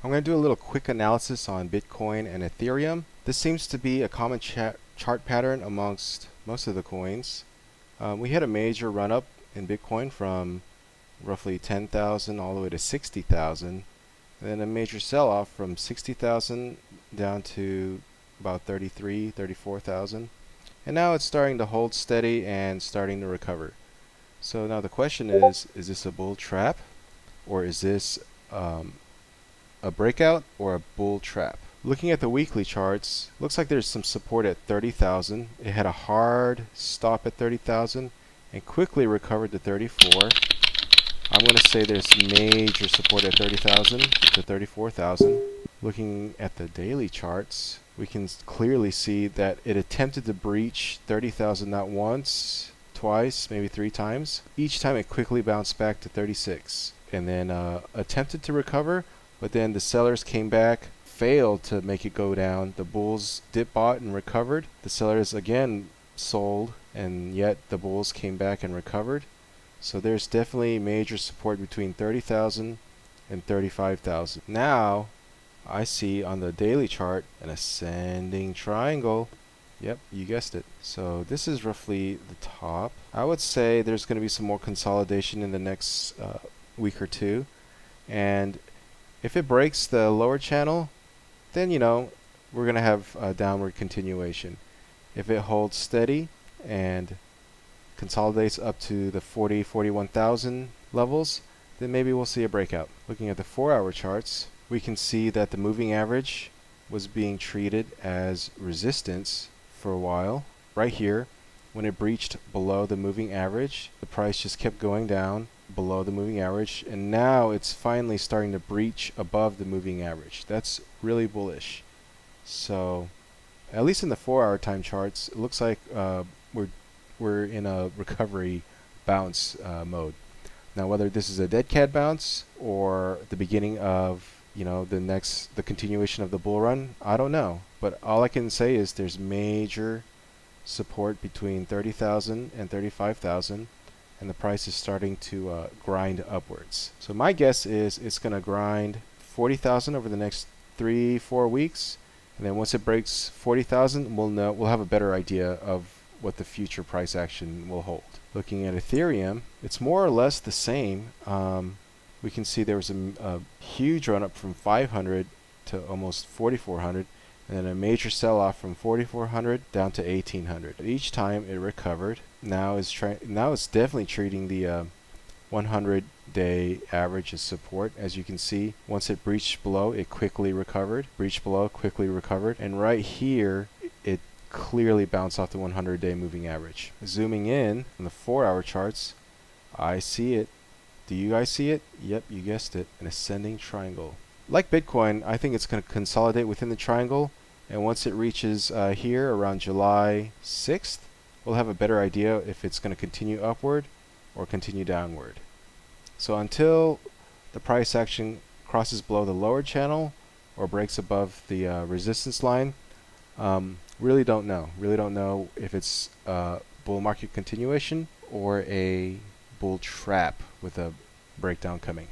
I'm going to do a little quick analysis on Bitcoin and Ethereum. This seems to be a common chart pattern amongst most of the coins. We had a major run up in Bitcoin from roughly 10,000 all the way to 60,000, and then a major sell off from 60,000 down to about 34,000. And now it's starting to hold steady and starting to recover. So now the question is this a bull trap, or is this a breakout or a bull trap? Looking at the weekly charts, looks like there's some support at 30,000. It had a hard stop at 30,000 and quickly recovered to 34. I'm going to say there's major support at 30,000 to 34,000. Looking at the daily charts, we can clearly see that it attempted to breach 30,000 not once, twice, maybe 3 times. Each time it quickly bounced back to 36 and then attempted to recover, but then the sellers came back, failed to make it go down. The bulls dip bought and recovered. The sellers again sold, and yet the bulls came back and recovered. So there's definitely major support between 30,000 and 35,000. Now I see on the daily chart an ascending triangle. Yep, you guessed it. So this is roughly the top. I would say there's going to be some more consolidation in the next week or two. And if it breaks the lower channel, then we're going to have a downward continuation. If it holds steady and consolidates up to the 41,000 levels, then maybe we'll see a breakout. Looking at the 4-hour charts, we can see that the moving average was being treated as resistance for a while. Right here, when it breached below the moving average, the price just kept going down below the moving average, and now it's finally starting to breach above the moving average. That's really bullish. So at least in the 4-hour time charts, it looks like we're in a recovery bounce mode. Now whether this is a dead cat bounce or the beginning of the continuation of the bull run, I don't know. But all I can say is there's major support between 30,000 and 35,000, and the price is starting to grind upwards. So my guess is it's going to grind 40,000 over the next 3-4 weeks, and then once it breaks 40,000, we'll have a better idea of what the future price action will hold. Looking at Ethereum, it's more or less the same. We can see there was a huge run up from 500 to almost 4,400, and then a major sell-off from 4,400 down to 1,800. Each time it recovered. Now it's definitely treating the 100-day average as support. As you can see, once it breached below, it quickly recovered. Breached below, quickly recovered, and right here it clearly bounced off the 100-day moving average. Zooming in on the 4-hour charts, I see it. Do you guys see it? Yep, you guessed it, an ascending triangle. Like Bitcoin, I think it's going to consolidate within the triangle, and once it reaches here around July 6th, we'll have a better idea if it's going to continue upward or continue downward. So until the price action crosses below the lower channel or breaks above the resistance line, really don't know. Really don't know if it's a bull market continuation or a bull trap with a breakdown coming.